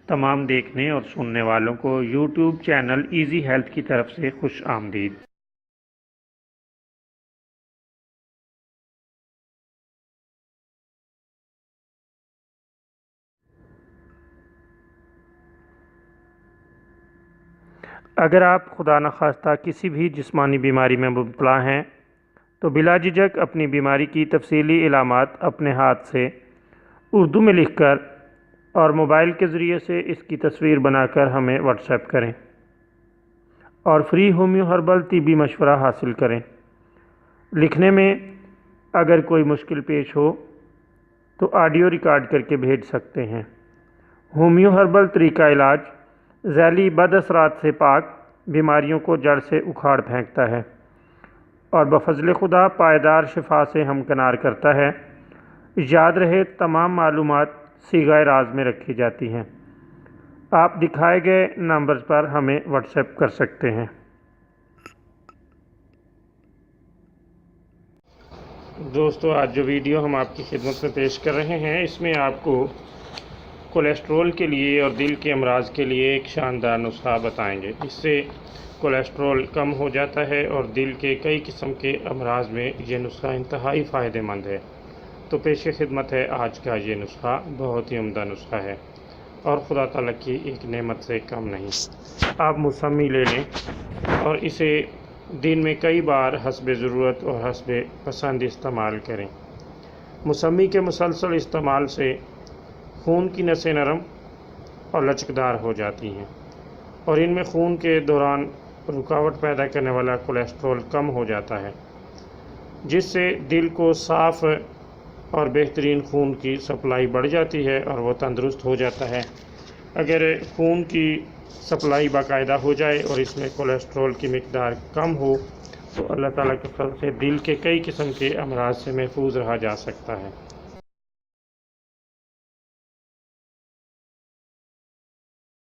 تمام دیکھنے اور سننے والوں کو یوٹیوب چینل ایزی ہیلتھ کی طرف سے خوش آمدید۔ اگر آپ خدا نخواستہ کسی بھی جسمانی بیماری میں مبتلا ہیں تو بلا جھجک اپنی بیماری کی تفصیلی علامات اپنے ہاتھ سے اردو میں لکھ کر اور موبائل کے ذریعے سے اس کی تصویر بنا کر ہمیں واٹس ایپ کریں اور فری ہومیو ہربل طبی مشورہ حاصل کریں۔ لکھنے میں اگر کوئی مشکل پیش ہو تو آڈیو ریکارڈ کر کے بھیج سکتے ہیں۔ ہومیو ہربل طریقہ علاج ذیلی بد اثرات سے پاک، بیماریوں کو جڑ سے اکھاڑ پھینکتا ہے اور بفضل خدا پائیدار شفا سے ہمکنار کرتا ہے۔ یاد رہے تمام معلومات صیغہ راز میں رکھی جاتی ہیں۔ آپ دکھائے گئے نمبرز پر ہمیں واٹس ایپ کر سکتے ہیں۔ دوستو، آج جو ویڈیو ہم آپ کی خدمت میں پیش کر رہے ہیں اس میں آپ کو کولیسٹرول کے لیے اور دل کے امراض کے لیے ایک شاندار نسخہ بتائیں گے۔ اس سے کولیسٹرول کم ہو جاتا ہے اور دل کے کئی قسم کے امراض میں یہ نسخہ انتہائی فائدہ مند ہے۔ تو پیش خدمت ہے آج کا یہ نسخہ، بہت ہی عمدہ نسخہ ہے اور خدا تعالیٰ کی ایک نعمت سے کم نہیں۔ آپ موسمی لے لیں اور اسے دن میں کئی بار حسب ضرورت اور حسب پسند استعمال کریں۔ موسمی کے مسلسل استعمال سے خون کی نسیں نرم اور لچکدار ہو جاتی ہیں اور ان میں خون کے دوران رکاوٹ پیدا کرنے والا کولیسٹرول کم ہو جاتا ہے، جس سے دل کو صاف اور بہترین خون کی سپلائی بڑھ جاتی ہے اور وہ تندرست ہو جاتا ہے۔ اگر خون کی سپلائی باقاعدہ ہو جائے اور اس میں کولیسٹرول کی مقدار کم ہو تو اللہ تعالیٰ کے فضل سے دل کے کئی قسم کے امراض سے محفوظ رہا جا سکتا ہے۔